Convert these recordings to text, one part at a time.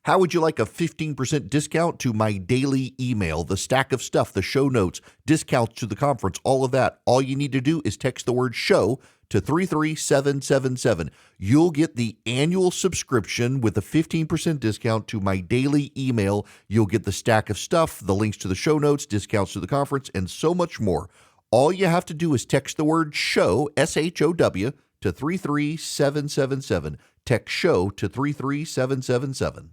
How would you like a 15% discount to my daily email, the stack of stuff, the show notes, discounts to the conference, all of that? All you need to do is text the word show to 33777. You'll get the annual subscription with a 15% discount to my daily email. You'll get the stack of stuff, the links to the show notes, discounts to the conference, and so much more. All you have to do is text the word show, SHOW, to 33777. Text show to 33777.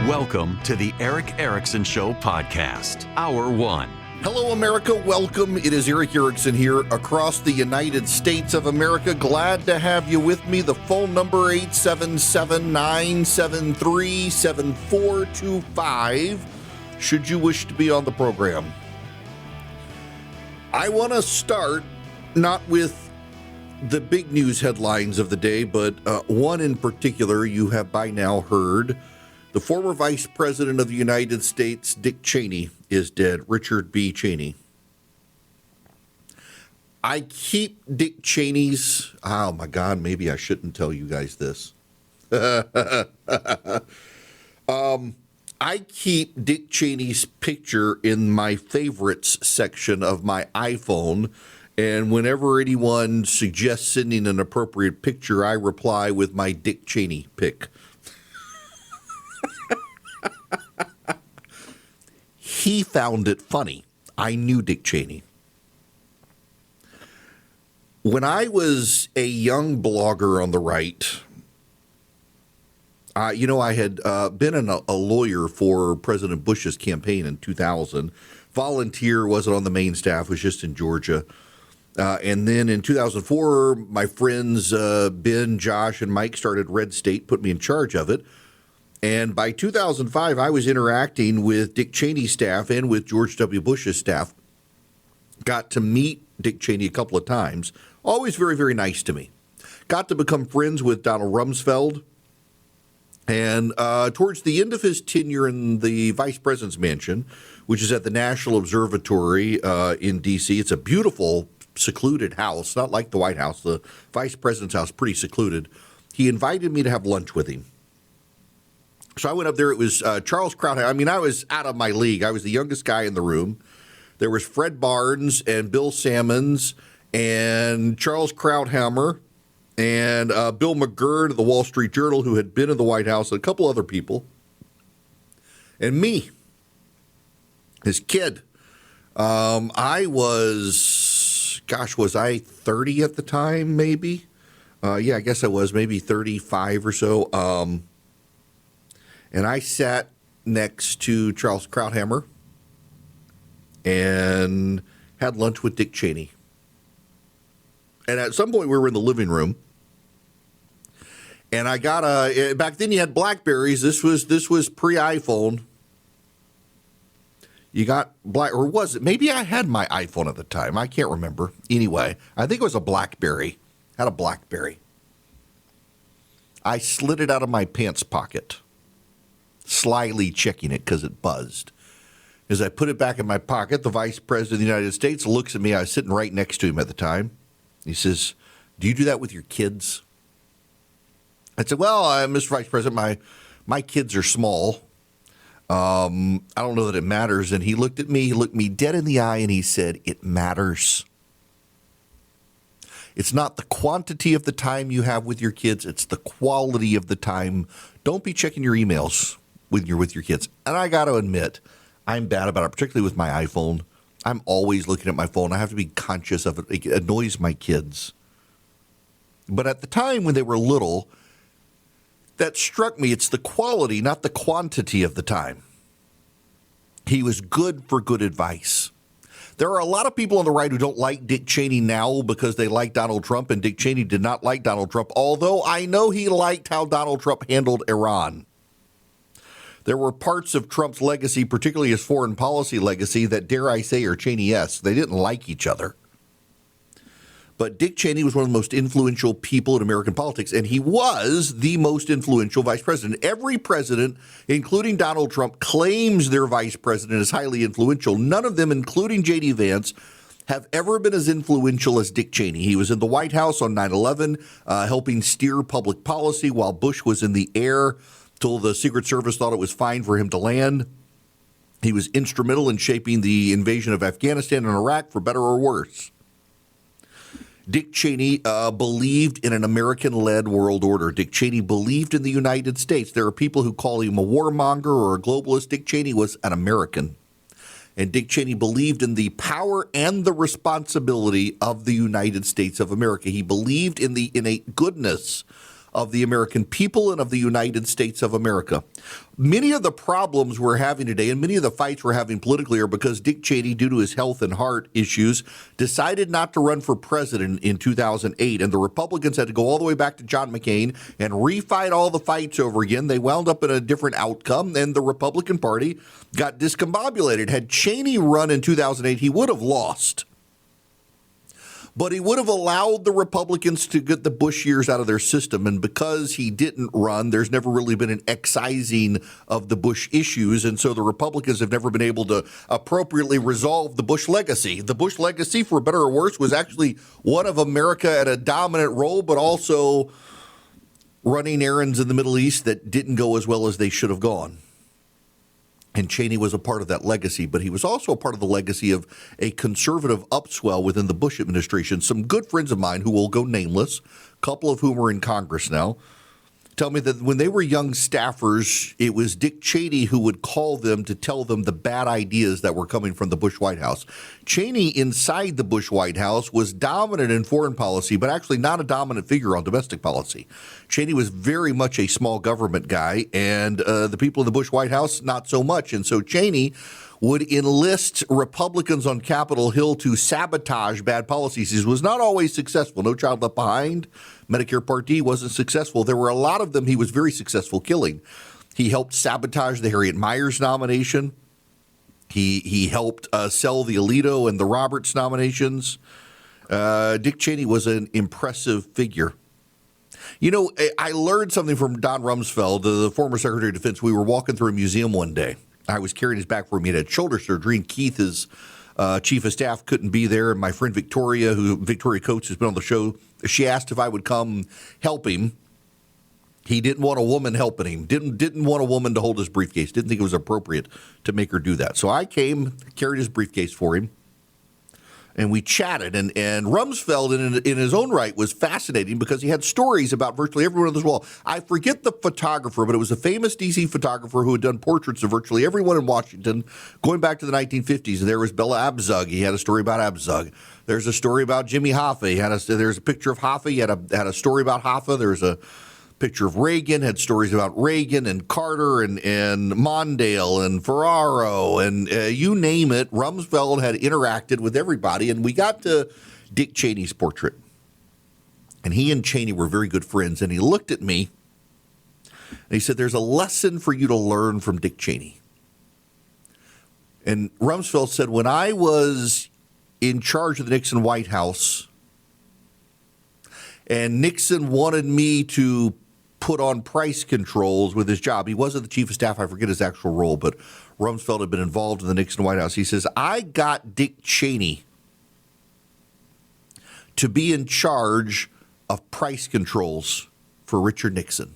Welcome to the Eric Erickson Show podcast, Hour 1. Hello, America. Welcome. It is Eric Erickson here across the United States of America. Glad to have you with me. The phone number 877-973-7425 should you wish to be on the program. I want to start not with the big news headlines of the day, but one in particular you have by now heard. The former Vice President of the United States, Dick Cheney, is dead. Richard B. Cheney. I keep Dick Cheney's... Oh, my God, maybe I shouldn't tell you guys this. I keep Dick Cheney's picture in my favorites section of my iPhone, and whenever anyone suggests sending an appropriate picture, I reply with my Dick Cheney pic. He found it funny. I knew Dick Cheney. When I was a young blogger on the right, I had been a lawyer for President Bush's campaign in 2000. Volunteer, wasn't on the main staff, was just in Georgia. And then in 2004, my friends Ben, Josh, and Mike started Red State, put me in charge of it. And by 2005, I was interacting with Dick Cheney's staff and with George W. Bush's staff. Got to meet Dick Cheney a couple of times. Always very, very nice to me. Got to become friends with Donald Rumsfeld. And towards the end of his tenure in the Vice President's mansion, which is at the National Observatory in D.C., it's a beautiful, secluded house, not like the White House. The Vice President's house, pretty secluded. He invited me to have lunch with him. So I went up there. It was Charles Krauthammer. I mean, I was out of my league. I was the youngest guy in the room. There was Fred Barnes and Bill Sammons and Charles Krauthammer and Bill McGurn of the Wall Street Journal, who had been in the White House, and a couple other people. And me, his kid. I was, was I 30 at the time, maybe? Yeah, I guess I was, maybe 35 or so. And I sat next to Charles Krauthammer and had lunch with Dick Cheney. And at some point we were in the living room, and I got back then you had BlackBerries. This was pre-iPhone. You got or was it? Maybe I had my iPhone at the time. I can't remember. Anyway, I think it was a BlackBerry. Had a BlackBerry. I slid it out of my pants pocket, slyly checking it because it buzzed. As I put it back in my pocket, the Vice President of the United States looks at me. I was sitting right next to him at the time. He says, "Do you do that with your kids?" I said, "Well, Mr. Vice President, my kids are small. I don't know that it matters." And he looked at me, he looked me dead in the eye, and he said, "It matters. It's not the quantity of the time you have with your kids, it's the quality of the time. Don't be checking your emails when you're with your kids." And I got to admit, I'm bad about it, particularly with my iPhone. I'm always looking at my phone. I have to be conscious of it. It annoys my kids. But at the time when they were little, that struck me. It's the quality, not the quantity of the time. He was good for good advice. There are a lot of people on the right who don't like Dick Cheney now because they like Donald Trump, and Dick Cheney did not like Donald Trump, although I know he liked how Donald Trump handled Iran. There were parts of Trump's legacy, particularly his foreign policy legacy, that, dare I say, are Cheney-esque. They didn't like each other. But Dick Cheney was one of the most influential people in American politics, and he was the most influential vice president. Every president, including Donald Trump, claims their vice president is highly influential. None of them, including J.D. Vance, have ever been as influential as Dick Cheney. He was in the White House on 9/11, helping steer public policy while Bush was in the air till the Secret Service thought it was fine for him to land. He was instrumental in shaping the invasion of Afghanistan and Iraq, for better or worse. Dick Cheney believed in an American-led world order. Dick Cheney believed in the United States. There are people who call him a warmonger or a globalist. Dick Cheney was an American. And Dick Cheney believed in the power and the responsibility of the United States of America. He believed in the innate goodness of the American people and of the United States of America. Many of the problems we're having today and many of the fights we're having politically are because Dick Cheney, due to his health and heart issues, decided not to run for president in 2008. And the Republicans had to go all the way back to John McCain and refight all the fights over again. They wound up in a different outcome, and the Republican Party got discombobulated. Had Cheney run in 2008, he would have lost. But he would have allowed the Republicans to get the Bush years out of their system. And because he didn't run, there's never really been an excising of the Bush issues. And so the Republicans have never been able to appropriately resolve the Bush legacy. The Bush legacy, for better or worse, was actually one of America at a dominant role, but also running errands in the Middle East that didn't go as well as they should have gone. And Cheney was a part of that legacy, but he was also a part of the legacy of a conservative upswell within the Bush administration. Some good friends of mine who will go nameless, a couple of whom are in Congress now, tell me that when they were young staffers, it was Dick Cheney who would call them to tell them the bad ideas that were coming from the Bush White House. Cheney, inside the Bush White House, was dominant in foreign policy, but actually not a dominant figure on domestic policy. Cheney was very much a small government guy, and the people in the Bush White House, not so much. And so Cheney would enlist Republicans on Capitol Hill to sabotage bad policies. He was not always successful. No Child Left Behind, Medicare Part D wasn't successful. There were a lot of them he was very successful killing. He helped sabotage the Harriet Miers nomination. He helped sell the Alito and the Roberts nominations. Dick Cheney was an impressive figure. You know, I learned something from Don Rumsfeld, the former Secretary of Defense. We were walking through a museum one day. I was carrying his back for him. He had shoulder surgery, and Keith, his chief of staff, couldn't be there. And my friend Victoria Coates, has been on the show, she asked if I would come help him. He didn't want a woman helping him, didn't want a woman to hold his briefcase, didn't think it was appropriate to make her do that. So I came, carried his briefcase for him, and we chatted. And Rumsfeld, in his own right, was fascinating because he had stories about virtually everyone on this wall. I forget the photographer, but it was a famous D.C. photographer who had done portraits of virtually everyone in Washington going back to the 1950s. And there was Bella Abzug. He had a story about Abzug. There's a story about Jimmy Hoffa. There's a picture of Hoffa. He had a story about Hoffa. There's a picture of Reagan, had stories about Reagan and Carter and Mondale and Ferraro and you name it. Rumsfeld had interacted with everybody, and we got to Dick Cheney's portrait. And he and Cheney were very good friends, and he looked at me and he said, "There's a lesson for you to learn from Dick Cheney." And Rumsfeld said, "When I was in charge of the Nixon White House and Nixon wanted me to put on price controls with his job," he wasn't the chief of staff, I forget his actual role, but Rumsfeld had been involved in the Nixon White House. He says, "I got Dick Cheney to be in charge of price controls for Richard Nixon."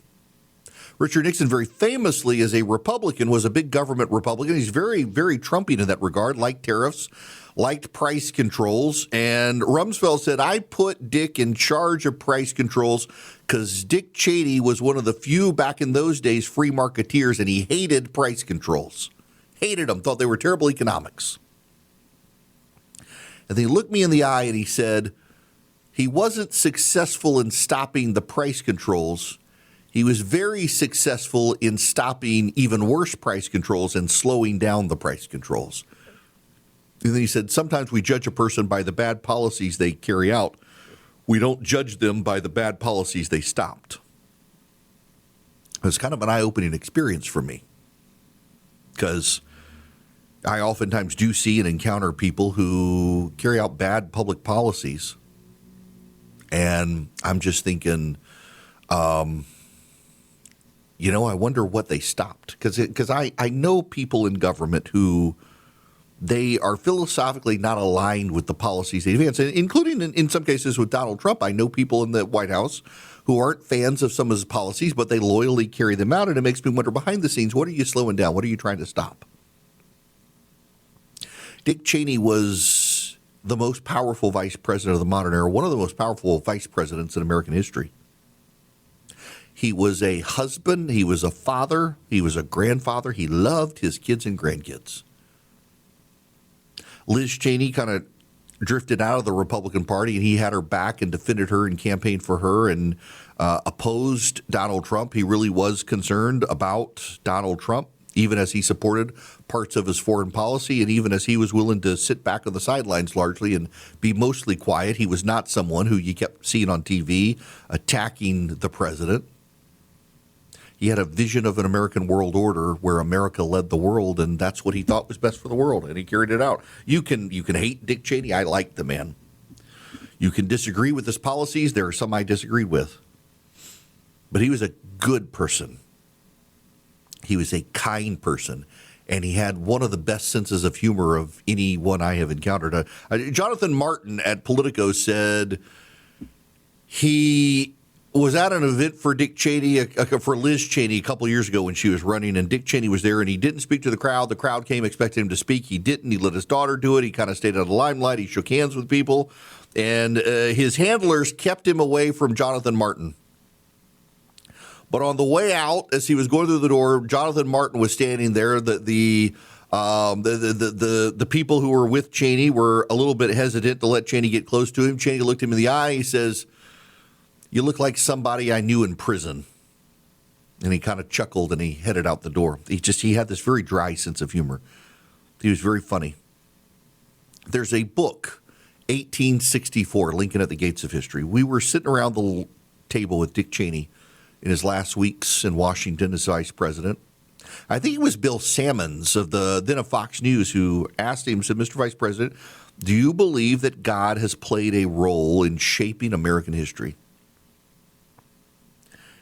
Richard Nixon, very famously as a Republican, was a big government Republican. He's very, very Trumpian in that regard, liked tariffs, liked price controls. And Rumsfeld said, "I put Dick in charge of price controls because Dick Cheney was one of the few back in those days free marketeers, and he hated price controls. Hated them, thought they were terrible economics." And then he looked me in the eye and he said, he wasn't successful in stopping the price controls. He was very successful in stopping even worse price controls and slowing down the price controls. And then he said, "Sometimes we judge a person by the bad policies they carry out. We don't judge them by the bad policies they stopped." It was kind of an eye-opening experience for me because I oftentimes do see and encounter people who carry out bad public policies. And I'm just thinking, I wonder what they stopped. Because I know people in government who they are philosophically not aligned with the policies they advance, including in some cases with Donald Trump. I know people in the White House who aren't fans of some of his policies, but they loyally carry them out, and it makes me wonder behind the scenes, what are you slowing down? What are you trying to stop? Dick Cheney was the most powerful vice president of the modern era, one of the most powerful vice presidents in American history. He was a husband, he was a father, he was a grandfather, he loved his kids and grandkids. Liz Cheney kind of drifted out of the Republican Party, and he had her back and defended her and campaigned for her and opposed Donald Trump. He really was concerned about Donald Trump, even as he supported parts of his foreign policy and even as he was willing to sit back on the sidelines largely and be mostly quiet. He was not someone who you kept seeing on TV attacking the president. He had a vision of an American world order where America led the world, and that's what he thought was best for the world, and he carried it out. You can hate Dick Cheney. I like the man. You can disagree with his policies. There are some I disagreed with. But he was a good person. He was a kind person, and he had one of the best senses of humor of anyone I have encountered. Jonathan Martin at Politico said he was at an event for Dick Cheney, for Liz Cheney a couple of years ago when she was running, and Dick Cheney was there, and he didn't speak to the crowd. The crowd came expecting him to speak. He didn't. He let his daughter do it. He kind of stayed out of the limelight. He shook hands with people, and his handlers kept him away from Jonathan Martin. But on the way out, as he was going through the door, Jonathan Martin was standing there. The people who were with Cheney were a little bit hesitant to let Cheney get close to him. Cheney looked him in the eye. He says, "You look like somebody I knew in prison." And he kind of chuckled and he headed out the door. He had this very dry sense of humor. He was very funny. There's a book, 1864, Lincoln at the Gates of History. We were sitting around the table with Dick Cheney in his last weeks in Washington as vice president. I think it was Bill Sammons of then of Fox News who asked him, said, "Mr. Vice President, do you believe that God has played a role in shaping American history?"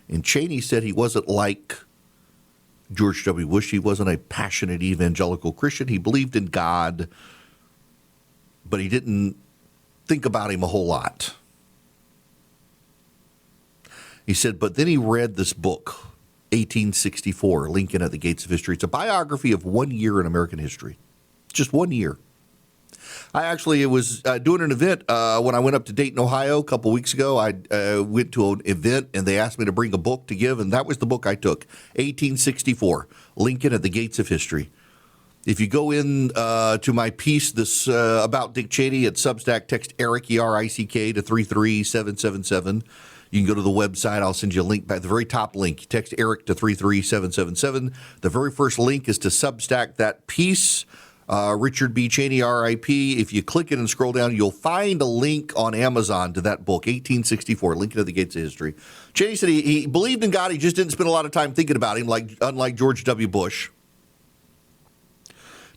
And Cheney said he wasn't like George W. Bush. He wasn't a passionate evangelical Christian. He believed in God, but he didn't think about him a whole lot. He said, but then he read this book, 1864, Lincoln at the Gates of History. It's a biography of 1 year in American history, just 1 year. I actually was doing an event when I went up to Dayton, Ohio a couple weeks ago. I went to an event, and they asked me to bring a book to give, and that was the book I took, 1864, Lincoln at the Gates of History. If you go in to my piece this about Dick Cheney at Substack, text ERICK, E-R-I-C-K, to 33777. You can go to the website. I'll send you a link back. The very top link, text ERICK to 33777. The very first link is to Substack that piece, Richard B. Cheney, R.I.P. If you click it and scroll down, you'll find a link on Amazon to that book, 1864, Lincoln at the Gates of History. Cheney said he believed in God. He just didn't spend a lot of time thinking about him, unlike George W. Bush.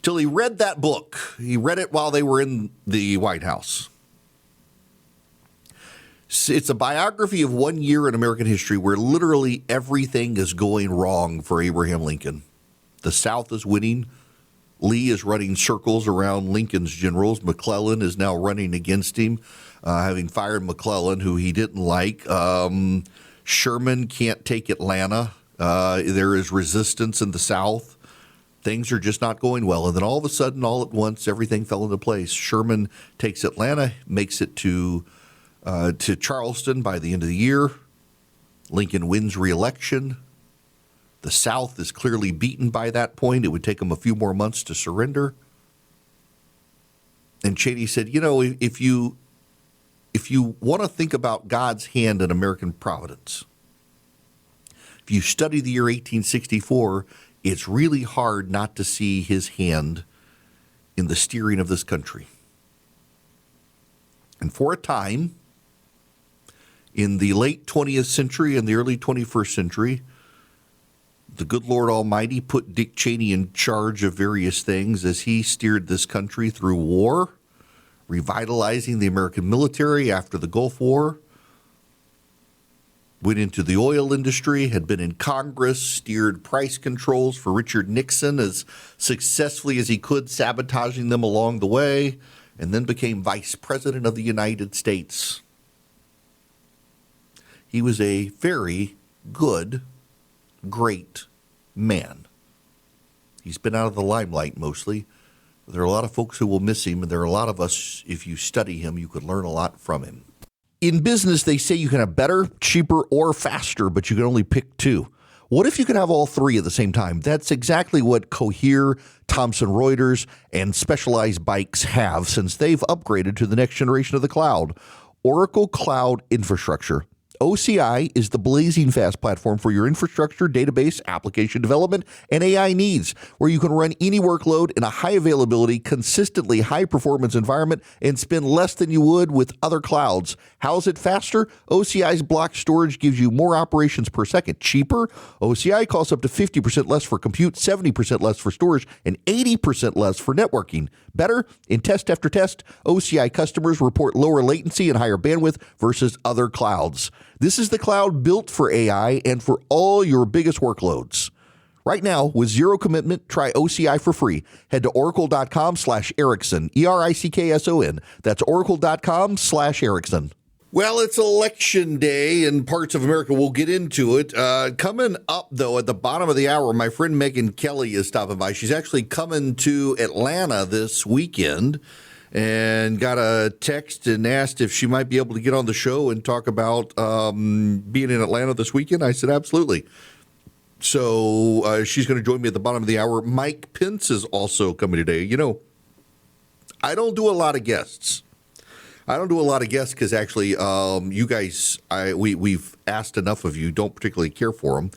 Till he read that book. He read it while they were in the White House. It's a biography of 1 year in American history where literally everything is going wrong for Abraham Lincoln. The South is winning. Lee is running circles around Lincoln's generals. McClellan is now running against him, having fired McClellan, who he didn't like. Sherman can't take Atlanta. There is resistance in the South. Things are just not going well. And then all of a sudden, all at once, everything fell into place. Sherman takes Atlanta, makes it to Charleston by the end of the year. Lincoln wins re-election. The South is clearly beaten by that point. It would take them a few more months to surrender. And Cheney said, if you want to think about God's hand in American providence, if you study the year 1864, it's really hard not to see his hand in the steering of this country. And for a time, in the late 20th century and the early 21st century, the good Lord Almighty put Dick Cheney in charge of various things as he steered this country through war, revitalizing the American military after the Gulf War, went into the oil industry, had been in Congress, steered price controls for Richard Nixon as successfully as he could, sabotaging them along the way, and then became Vice President of the United States. He was a very good, great man. He's been out of the limelight mostly. There are a lot of folks who will miss him, and there are a lot of us, if you study him, you could learn a lot from him. In business, they say you can have better, cheaper, or faster, but you can only pick two. What if you could have all three at the same time? That's exactly what Cohere, Thomson Reuters, and Specialized Bikes have since they've upgraded to the next generation of the cloud, Oracle Cloud Infrastructure. OCI is the blazing fast platform for your infrastructure, database, application development, and AI needs, where you can run any workload in a high availability, consistently high performance environment and spend less than you would with other clouds. How's it faster? OCI's block storage gives you more operations per second. Cheaper? OCI costs up to 50% less for compute, 70% less for storage, and 80% less for networking. Better? In test after test, OCI customers report lower latency and higher bandwidth versus other clouds. This is the cloud built for AI and for all your biggest workloads. Right now, with zero commitment, try OCI for free. Head to oracle.com/Erickson, Erickson. That's oracle.com/Erickson. Well, it's election day in parts of America. We'll get into it. Coming up, though, at the bottom of the hour, my friend Megyn Kelly is stopping by. She's actually coming to Atlanta this weekend and got a text and asked if she might be able to get on the show and talk about being in Atlanta this weekend. I said, absolutely. So she's going to join me at the bottom of the hour. Mike Pence is also coming today. You know, I don't do a lot of guests. Because actually, you guys, we've asked enough of you, don't particularly care for them.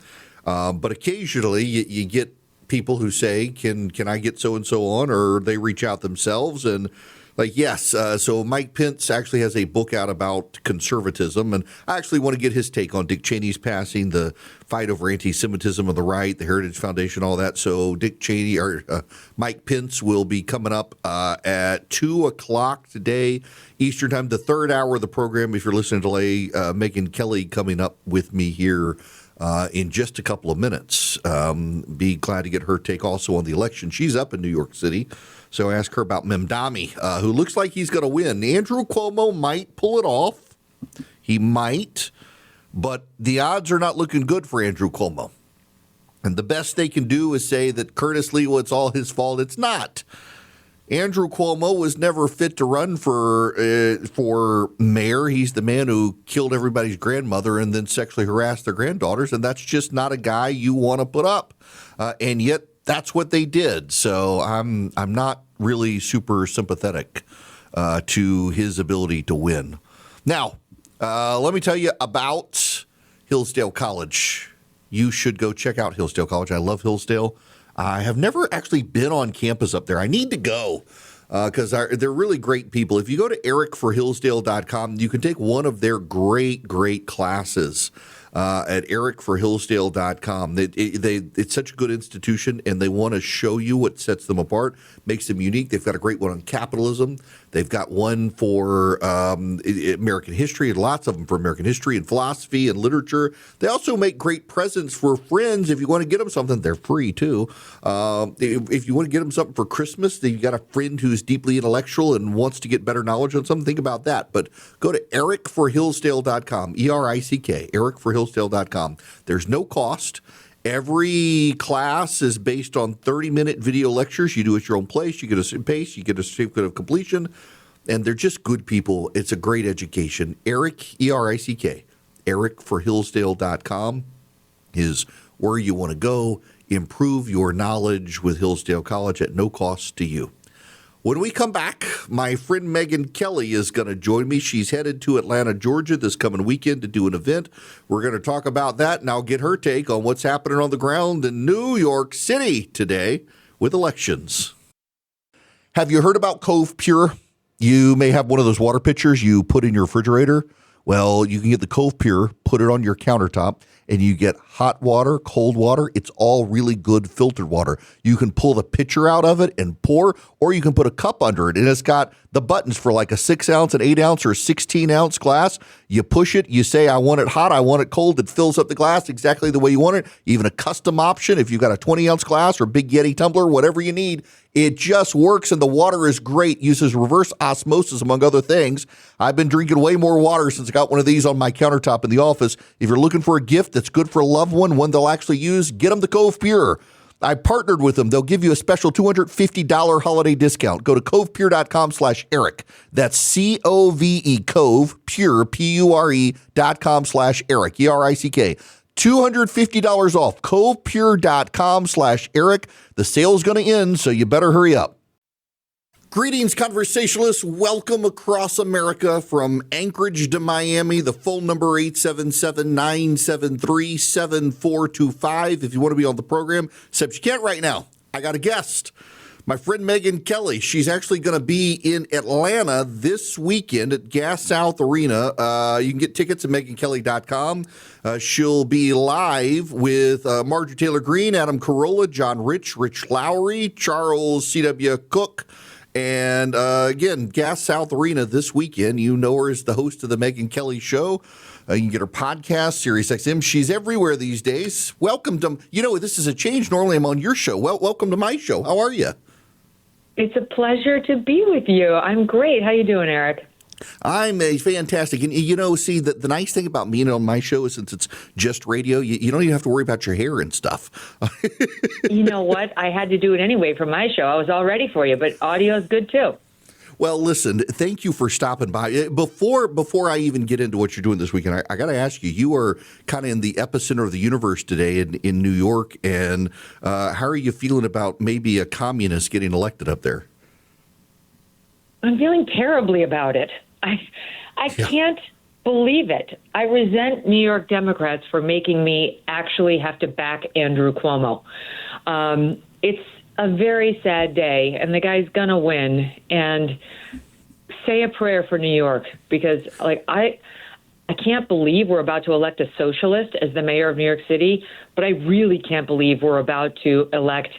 But occasionally you get people who say, can I get so-and-so on? Or they reach out themselves and like, yes. So Mike Pence actually has a book out about conservatism. And I actually want to get his take on Dick Cheney's passing, the fight over anti-Semitism on the right, the Heritage Foundation, all that. So Mike Pence will be coming up at 2 o'clock today, Eastern Time, the third hour of the program. If you're listening delay, Megyn Kelly coming up with me here in just a couple of minutes. Be glad to get her take also on the election. She's up in New York City, so I asked her about Mamdani, who looks like he's going to win. Andrew Cuomo might pull it off. He might, but the odds are not looking good for Andrew Cuomo. And the best they can do is say that Curtis Lee, it's all his fault. It's not. Andrew Cuomo was never fit to run for mayor. He's the man who killed everybody's grandmother and then sexually harassed their granddaughters, and that's just not a guy you want to put up. And yet that's what they did. So I'm not really super sympathetic to his ability to win. Now, let me tell you about Hillsdale College. You should go check out Hillsdale College. I love Hillsdale. I have never actually been on campus up there. I need to go because they're really great people. If you go to ericforhillsdale.com, you can take one of their great classes at ericforhillsdale.com. It's such a good institution, and they want to show you what sets them apart, makes them unique. They've got a great one on capitalism. They've got one for American history, and lots of them for American history and philosophy and literature. They also make great presents for friends. If you want to get them something, they're free too. If you want to get them something for Christmas, you've got a friend who's deeply intellectual and wants to get better knowledge on something, think about that. But go to ericforhillsdale.com, ERICK, ericforhillsdale.com. There's no cost. Every class is based on 30-minute video lectures. You do it at your own place. You get a pace. You get a certificate of completion. And they're just good people. It's a great education. Eric, ERICK, ericforhillsdale.com is where you want to go. Improve your knowledge with Hillsdale College at no cost to you. When we come back, my friend Megyn Kelly is going to join me. She's headed to Atlanta, Georgia this coming weekend to do an event. We're going to talk about that, and I'll get her take on what's happening on the ground in New York City today with elections. Have you heard about Cove Pure? You may have one of those water pitchers you put in your refrigerator. Well, you can get the Cove Pure, put it on your countertop, and you get hot water, cold water. It's all really good filtered water. You can pull the pitcher out of it and pour, or you can put a cup under it, and it's got the buttons for like a 6-ounce, an 8-ounce, or a 16-ounce glass. You push it, you say, I want it hot, I want it cold. It fills up the glass exactly the way you want it. Even a custom option, if you've got a 20-ounce glass or big Yeti tumbler, whatever you need, it just works, and the water is great. Uses reverse osmosis, among other things. I've been drinking way more water since I got one of these on my countertop in the office. If you're looking for a gift that's good for a loved one they'll actually use, get them the Cove Pure. I partnered with them. They'll give you a special $250 holiday discount. Go to covepure.com/Eric. That's COVE, Cove, Pure, PURE.com/Eric, ERICK. $250 off, covepure.com/Eric. The sale's going to end, so you better hurry up. Greetings, conversationalists. Welcome across America from Anchorage to Miami. The phone number 877-973-7425 if you want to be on the program, except you can't right now. I got a guest, my friend Megyn Kelly. She's actually going to be in Atlanta this weekend at Gas South Arena. You can get tickets at megynkelly.com. She'll be live with Marjorie Taylor Greene, Adam Carolla, John Rich Lowry, Charles C.W. Cook. And again, Gas South Arena this weekend. You know her as the host of the Megyn Kelly Show. You can get her podcast, Sirius XM. She's everywhere these days. Welcome to, this is a change. Normally I'm on your show. Well, welcome to my show. How are you? It's a pleasure to be with you. I'm great. How you doing, Eric? I'm fantastic. And, see, the nice thing about being on my show is since it's just radio, you don't even have to worry about your hair and stuff. You know what? I had to do it anyway for my show. I was all ready for you, but audio is good, too. Well, listen, thank you for stopping by. Before I even get into what you're doing this weekend, I got to ask you, you are kind of in the epicenter of the universe today in New York. And how are you feeling about maybe a communist getting elected up there? I'm feeling terribly about it. I can't believe it. I resent New York Democrats for making me actually have to back Andrew Cuomo. It's a very sad day, and the guy's going to win. And say a prayer for New York, because I can't believe we're about to elect a socialist as the mayor of New York City, but I really can't believe we're about to elect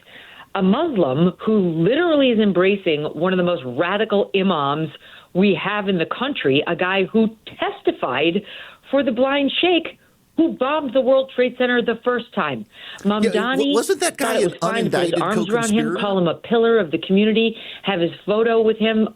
a Muslim who literally is embracing one of the most radical imams we have in the country, a guy who testified for the blind sheikh who bombed the World Trade Center the first time. Mamdani wasn't that guy thought it was fine to put his arms around him, call him a pillar of the community, have his photo with him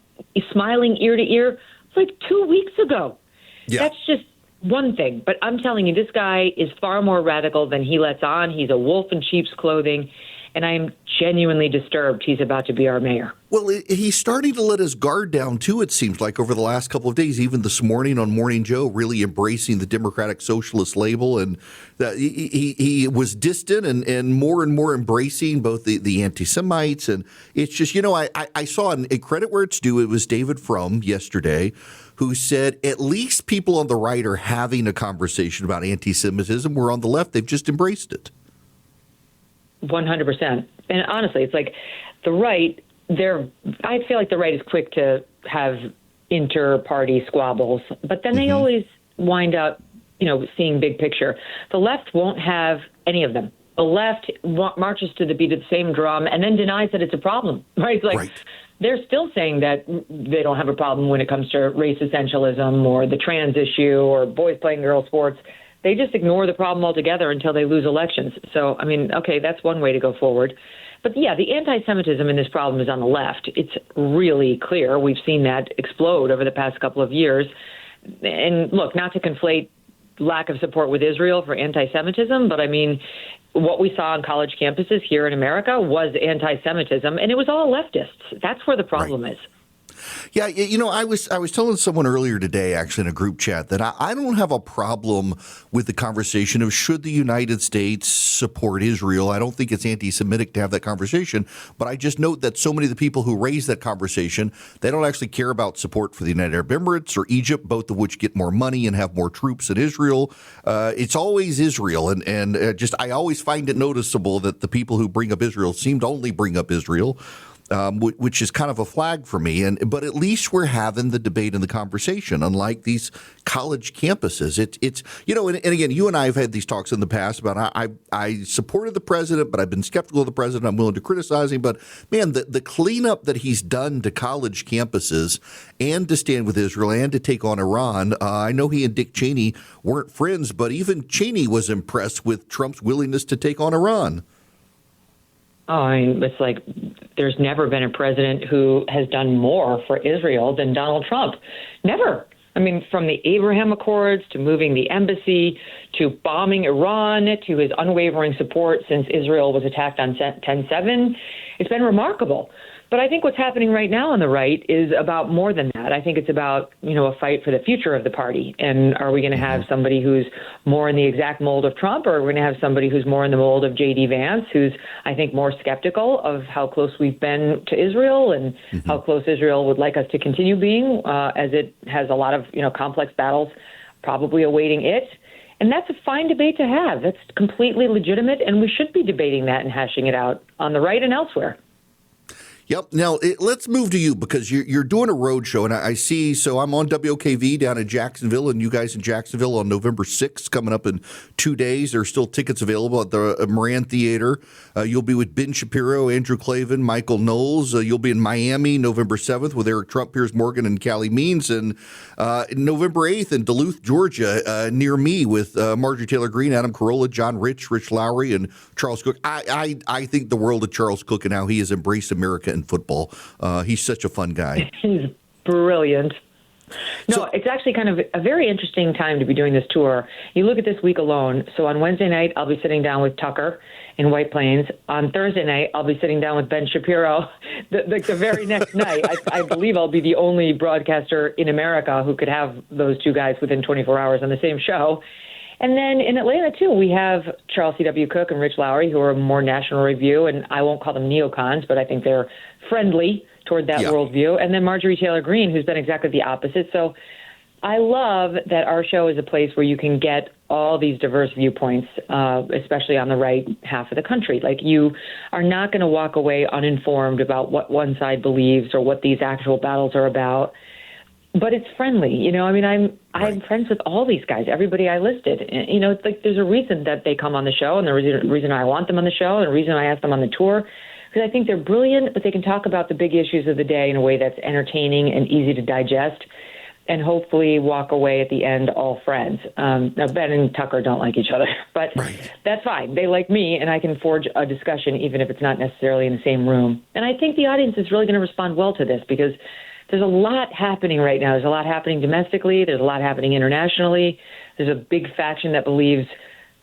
smiling ear to ear like 2 weeks ago. Yeah. That's just one thing. But I'm telling you, this guy is far more radical than he lets on. He's a wolf in sheep's clothing. And I'm genuinely disturbed he's about to be our mayor. Well, he's starting to let his guard down, too, it seems like, over the last couple of days. Even this morning on Morning Joe, really embracing the Democratic Socialist label. And he was distant and more embracing both the anti-Semites. And it's just, I saw a credit where it's due. It was David Frum yesterday who said at least people on the right are having a conversation about anti-Semitism, where on the left they've just embraced it. 100%. And honestly, it's like the right, I feel like the right is quick to have inter-party squabbles, but then they always wind up, seeing big picture. The left won't have any of them. The left marches to the beat of the same drum and then denies that it's a problem, right? It's like they're still saying that they don't have a problem when it comes to race essentialism or the trans issue or boys playing girls sports. They just ignore the problem altogether until they lose elections. So, okay, that's one way to go forward. But, yeah, the anti-Semitism in this problem is on the left. It's really clear. We've seen that explode over the past couple of years. And, look, not to conflate lack of support with Israel for anti-Semitism, but, what we saw on college campuses here in America was anti-Semitism, and it was all leftists. That's where the problem is. Yeah, I was telling someone earlier today, actually, in a group chat, that I don't have a problem with the conversation of should the United States support Israel. I don't think it's anti-Semitic to have that conversation, but I just note that so many of the people who raise that conversation, they don't actually care about support for the United Arab Emirates or Egypt, both of which get more money and have more troops in Israel. It's always Israel, and I always find it noticeable that the people who bring up Israel seem to only bring up Israel. which is kind of a flag for me. But at least we're having the debate and the conversation, unlike these college campuses. It's and again, you and I have had these talks in the past about I supported the president, but I've been skeptical of the president. I'm willing to criticize him. But, man, the cleanup that he's done to college campuses and to stand with Israel and to take on Iran, I know he and Dick Cheney weren't friends, but even Cheney was impressed with Trump's willingness to take on Iran. Oh, I mean, it's like there's never been a president who has done more for Israel than Donald Trump. Never. I mean, from the Abraham Accords to moving the embassy to bombing Iran to his unwavering support since Israel was attacked on 10/7, it's been remarkable. But I think what's happening right now on the right is about more than that. I think it's about, a fight for the future of the party. And are we going to have somebody who's more in the exact mold of Trump, or are we going to have somebody who's more in the mold of J.D. Vance, who's, I think, more skeptical of how close we've been to Israel and how close Israel would like us to continue being, as it has a lot of, complex battles probably awaiting it. And that's a fine debate to have. That's completely legitimate, and we should be debating that and hashing it out on the right and elsewhere. Yep. Now, let's move to you because you're doing a road show, and I see, so I'm on WOKV down in Jacksonville, and you guys in Jacksonville on November 6th, coming up in 2 days. There are still tickets available at the Moran Theater. You'll be with Ben Shapiro, Andrew Klavan, Michael Knowles. You'll be in Miami November 7th with Eric Trump, Piers Morgan, and Callie Means, and November 8th in Duluth, Georgia, near me with Marjorie Taylor Greene, Adam Carolla, John Rich Lowry, and Charles Cook. I think the world of Charles Cook and how he has embraced America in football. He's such a fun guy. He's brilliant. No, it's actually kind of a very interesting time to be doing this tour. You look at this week alone. So on Wednesday night, I'll be sitting down with Tucker in White Plains. On Thursday night, I'll be sitting down with Ben Shapiro. The very next night, I believe I'll be the only broadcaster in America who could have those two guys within 24 hours on the same show. And then in Atlanta, too, we have Charles C.W. Cook and Rich Lowry, who are more national review, and I won't call them neocons, but I think they're friendly toward that worldview. And then Marjorie Taylor Greene, who's been exactly the opposite. So I love that our show is a place where you can get all these diverse viewpoints, especially on the right half of the country. Like, you are not going to walk away uninformed about what one side believes or what these actual battles are about. But it's friendly, I mean, I'm friends with all these guys, everybody I listed. It's like there's a reason that they come on the show, and the reason I want them on the show, and the reason I ask them on the tour, because I think they're brilliant, but they can talk about the big issues of the day in a way that's entertaining and easy to digest, and hopefully walk away at the end all friends. Now, Ben and Tucker don't like each other, but that's fine. They like me, and I can forge a discussion even if it's not necessarily in the same room. And I think the audience is really going to respond well to this because there's a lot happening right now. There's a lot happening domestically. There's a lot happening internationally. There's a big faction that believes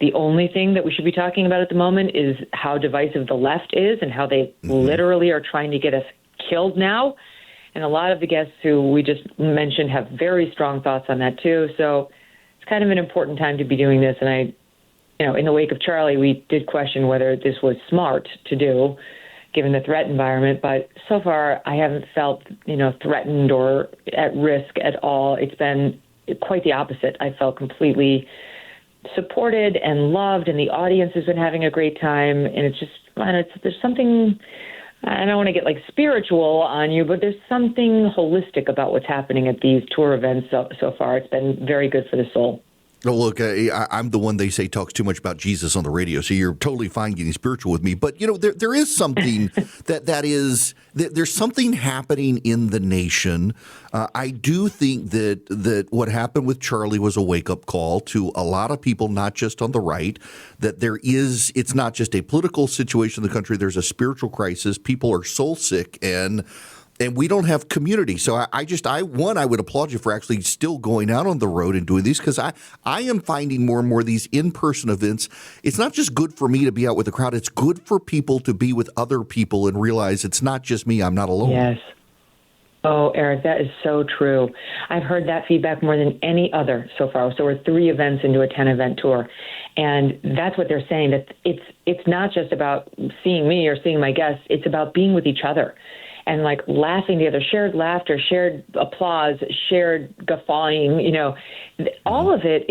the only thing that we should be talking about at the moment is how divisive the left is and how they literally are trying to get us killed now. And a lot of the guests who we just mentioned have very strong thoughts on that, too. So it's kind of an important time to be doing this. And in the wake of Charlie, we did question whether this was smart to do, given the threat environment. But so far, I haven't felt, threatened or at risk at all. It's been quite the opposite. I felt completely supported and loved, and the audience has been having a great time. And there's something, I don't want to get spiritual on you, but there's something holistic about what's happening at these tour events so far. It's been very good for the soul. Oh, look, I'm the one they say talks too much about Jesus on the radio, so you're totally fine getting spiritual with me. But, there is something there's something happening in the nation. I do think that what happened with Charlie was a wake-up call to a lot of people, not just on the right, that it's not just a political situation in the country. There's a spiritual crisis. People are soul sick, and we don't have community. So I would applaud you for actually still going out on the road and doing these, because I am finding more and more of these in-person events. It's not just good for me to be out with the crowd. It's good for people to be with other people and realize it's not just me. I'm not alone. Yes. Oh, Eric, that is so true. I've heard that feedback more than any other so far. So we're 3 events into a 10-event tour. And that's what they're saying, that it's not just about seeing me or seeing my guests. It's about being with each other. and like laughing together, shared laughter, shared applause, shared guffawing, all of it,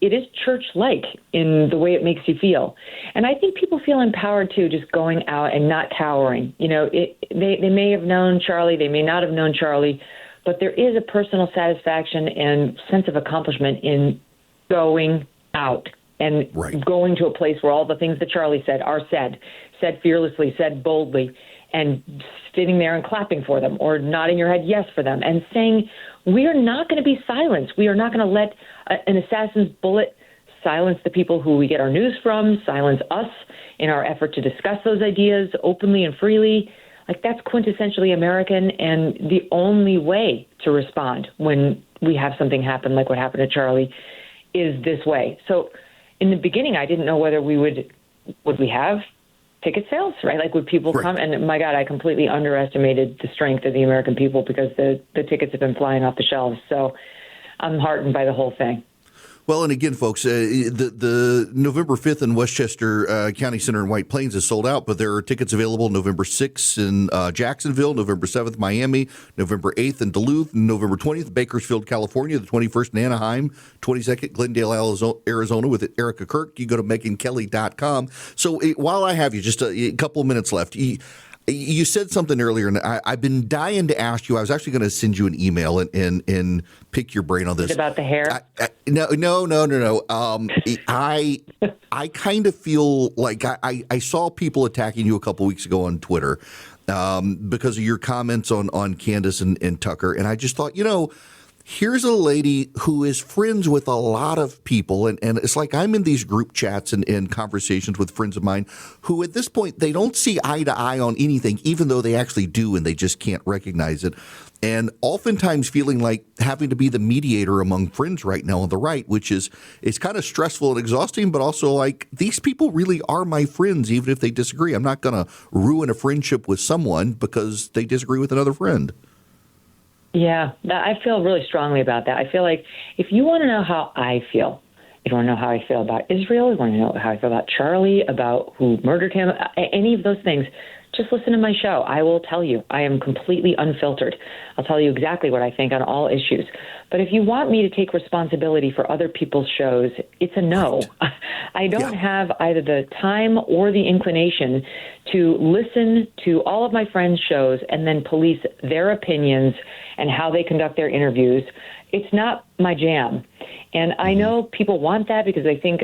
it is church-like in the way it makes you feel. And I think people feel empowered, too, just going out and not cowering. They may have known Charlie, they may not have known Charlie, but there is a personal satisfaction and sense of accomplishment in going out and going to a place where all the things that Charlie said are said fearlessly, said boldly, and sitting there and clapping for them or nodding your head yes for them and saying, we are not going to be silenced. We are not going to let an assassin's bullet silence the people who we get our news from, silence us in our effort to discuss those ideas openly and freely. Like, that's quintessentially American, and the only way to respond when we have something happen like what happened to Charlie is this way. So in the beginning, I didn't know whether would we have ticket sales, right? Like, would people come? And my God, I completely underestimated the strength of the American people because the tickets have been flying off the shelves. So I'm heartened by the whole thing. Well, and again, folks, the November 5th in Westchester County Center in White Plains is sold out, but there are tickets available November 6th in Jacksonville, November 7th, Miami, November 8th in Duluth, November 20th, Bakersfield, California, the 21st in Anaheim, 22nd, Glendale, Arizona with Erica Kirk. You go to MegynKelly.com. So while I have you, just a couple of minutes left, you said something earlier, and I've been dying to ask you. I was actually going to send you an email and pick your brain on this. Is it about the hair? No. I kind of feel like I saw people attacking you a couple weeks ago on Twitter because of your comments on Candace and Tucker, and I just thought, here's a lady who is friends with a lot of people, and it's like I'm in these group chats and conversations with friends of mine who at this point, they don't see eye to eye on anything, even though they actually do, and they just can't recognize it. And oftentimes feeling like having to be the mediator among friends right now on the right, which is kind of stressful and exhausting, but also like these people really are my friends, even if they disagree. I'm not going to ruin a friendship with someone because they disagree with another friend. Yeah, I feel really strongly about that. I feel like if you want to know how I feel, if you want to know how I feel about Israel, you want to know how I feel about Charlie, about who murdered him, any of those things, just listen to my show. I will tell you. I am completely unfiltered. I'll tell you exactly what I think on all issues. But if you want me to take responsibility for other people's shows, it's a no. Right. I don't have either the time or the inclination to listen to all of my friends' shows and then police their opinions and how they conduct their interviews. It's not my jam. And I know people want that because they think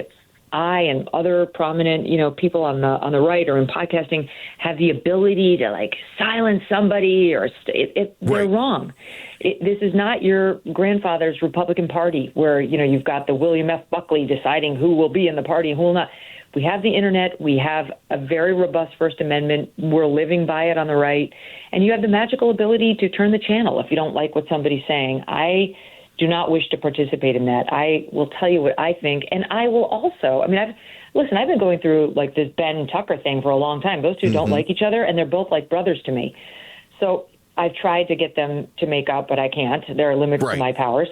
I and other prominent, people on the right or in podcasting have the ability to like silence somebody or they're wrong. This is not your grandfather's Republican Party where, you've got the William F. Buckley deciding who will be in the party and who will not. We have the internet. We have a very robust First Amendment. We're living by it on the right. And you have the magical ability to turn the channel if you don't like what somebody's saying. I do not wish to participate in that. I will tell you what I think, and I will also, I've been going through like this Ben Tucker thing for a long time. Those two don't like each other, and they're both like brothers to me. So I've tried to get them to make up, but I can't. There are limits to my powers.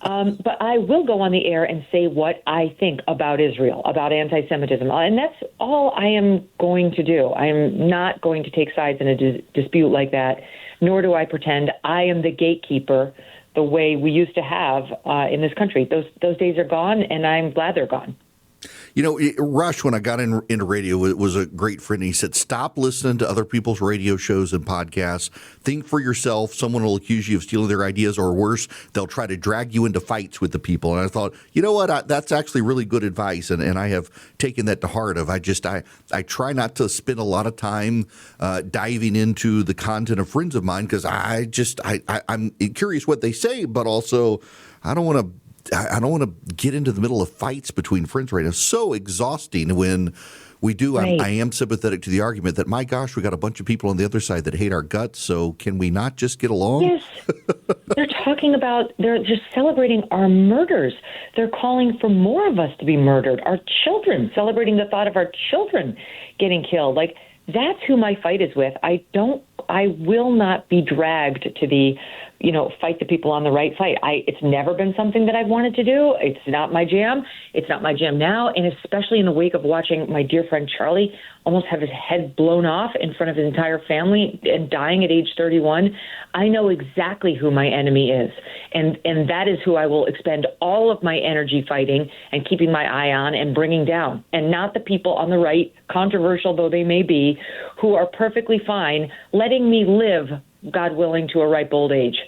But I will go on the air and say what I think about Israel, about anti-Semitism, and that's all I am going to do. I am not going to take sides in a dispute like that, nor do I pretend I am the gatekeeper the way we used to have in this country. Those days are gone, and I'm glad they're gone. Rush, when I got into radio, was a great friend. He said, stop listening to other people's radio shows and podcasts. Think for yourself. Someone will accuse you of stealing their ideas, or worse, they'll try to drag you into fights with the people. And I thought, you know what? That's actually really good advice, and I have taken that to heart. I try not to spend a lot of time diving into the content of friends of mine because I'm curious what they say, but also I don't want to get into the middle of fights between friends right now. It's so exhausting when we do. Right. I am sympathetic to the argument that, my gosh, we got a bunch of people on the other side that hate our guts. So can we not just get along? Yes. They're just celebrating our murders. They're calling for more of us to be murdered. Our children, celebrating the thought of our children getting killed. Like, that's who my fight is with. I will not be dragged to the fight the people on the right fight. It's never been something that I've wanted to do. It's not my jam. It's not my jam now. And especially in the wake of watching my dear friend Charlie almost have his head blown off in front of his entire family and dying at age 31, I know exactly who my enemy is. And that is who I will expend all of my energy fighting and keeping my eye on and bringing down, and not the people on the right, controversial though they may be, who are perfectly fine letting me live, God willing, to a ripe old age.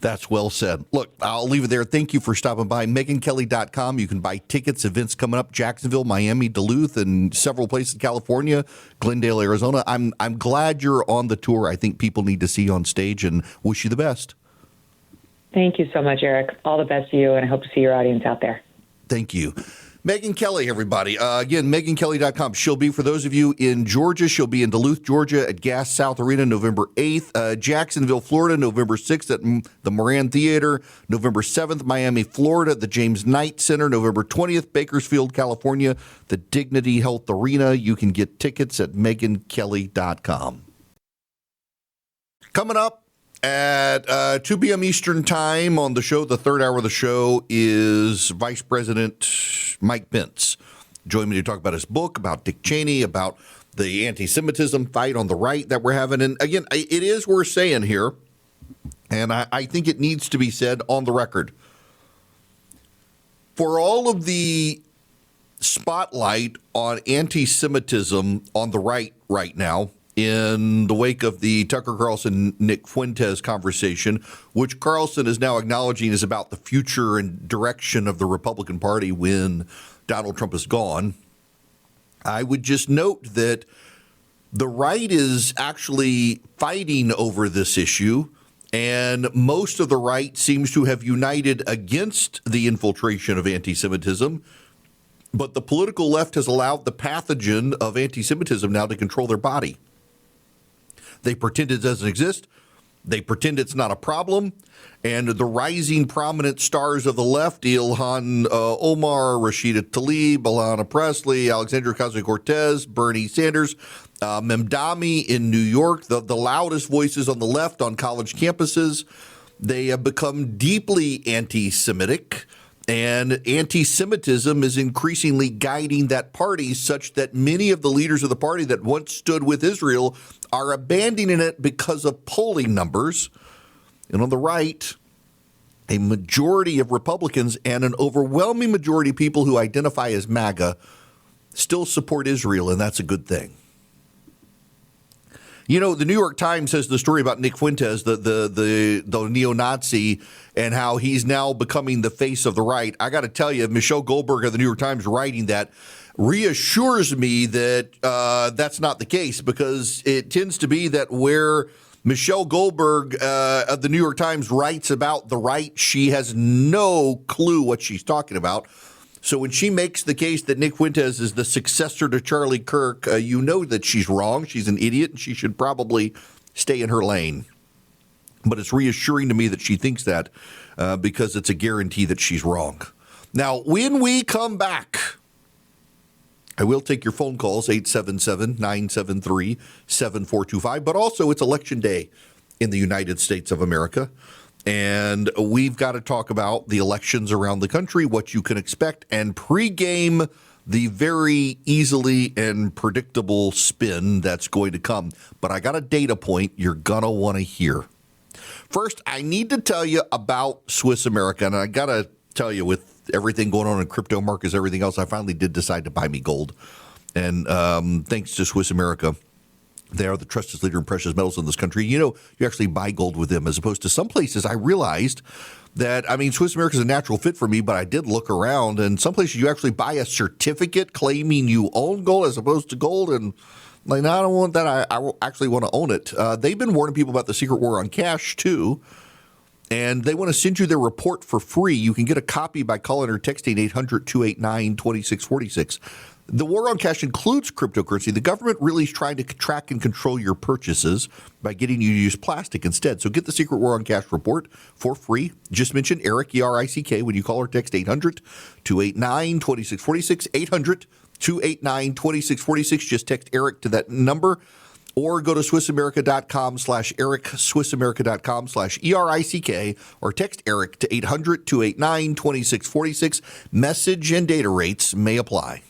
That's well said. Look, I'll leave it there. Thank you for stopping by. MegynKelly.com. You can buy tickets, events coming up, Jacksonville, Miami, Duluth, and several places in California, Glendale, Arizona. I'm glad you're on the tour. I think people need to see you on stage, and wish you the best. Thank you so much, Eric. All the best to you, and I hope to see your audience out there. Thank you. Megyn Kelly, everybody. Again, MegynKelly.com. She'll be, for those of you in Georgia, she'll be in Duluth, Georgia at Gas South Arena November 8th. Jacksonville, Florida, November 6th at the Moran Theater. November 7th, Miami, Florida at the James Knight Center. November 20th, Bakersfield, California, the Dignity Health Arena. You can get tickets at MegynKelly.com. Coming up at 2 p.m. Eastern Time on the show, the third hour of the show, is Vice President Mike Pence. Join me to talk about his book, about Dick Cheney, about the anti-Semitism fight on the right that we're having. And again, it is worth saying here, and I think it needs to be said on the record. For all of the spotlight on anti-Semitism on the right now, in the wake of the Tucker Carlson-Nick Fuentes conversation, which Carlson is now acknowledging is about the future and direction of the Republican Party when Donald Trump is gone, I would just note that the right is actually fighting over this issue, and most of the right seems to have united against the infiltration of anti-Semitism. But the political left has allowed the pathogen of anti-Semitism now to control their body. They pretend it doesn't exist. They pretend it's not a problem. And the rising prominent stars of the left, Ilhan Omar, Rashida Tlaib, Alanna Pressley, Alexandria Ocasio-Cortez, Bernie Sanders, Memdami in New York, the loudest voices on the left on college campuses, they have become deeply anti-Semitic. And anti-Semitism is increasingly guiding that party, such that many of the leaders of the party that once stood with Israel are abandoning it because of polling numbers. And on the right, a majority of Republicans and an overwhelming majority of people who identify as MAGA still support Israel, and that's a good thing. You know, the New York Times has the story about Nick Fuentes, the neo-Nazi, and how he's now becoming the face of the right. I got to tell you, Michelle Goldberg of the New York Times writing that reassures me that that's not the case, because it tends to be that where Michelle Goldberg of the New York Times writes about the right, she has no clue what she's talking about. So when she makes the case that Nick Fuentes is the successor to Charlie Kirk, you know that she's wrong. She's an idiot, and she should probably stay in her lane. But it's reassuring to me that she thinks that because it's a guarantee that she's wrong. Now, when we come back, I will take your phone calls, 877-973-7425. But also, it's Election Day in the United States of America. And we've got to talk about the elections around the country, what you can expect, and pregame the very easily and predictable spin that's going to come. But I got a data point you're going to want to hear. First, I need to tell you about Swiss America. And I got to tell you, with everything going on in crypto markets, everything else, I finally did decide to buy me gold. And thanks to Swiss America, they are the trusted leader in precious metals in this country. You know, you actually buy gold with them, as opposed to some places. I realized that, I mean, Swiss America is a natural fit for me, but I did look around, and some places you actually buy a certificate claiming you own gold as opposed to gold. And like, no, I don't want that. I actually want to own it. They've been warning people about the secret war on cash, too. And they want to send you their report for free. You can get a copy by calling or texting 800-289-2646. The war on cash includes cryptocurrency. The government really is trying to track and control your purchases by getting you to use plastic instead. So get the Secret War on Cash report for free. Just mention Eric, E-R-I-C-K, when you call or text 800-289-2646, 800-289-2646. Just text Eric to that number. Or go to SwissAmerica.com/Eric, SwissAmerica.com/ERICK, or text Eric to 800-289-2646. Message and data rates may apply.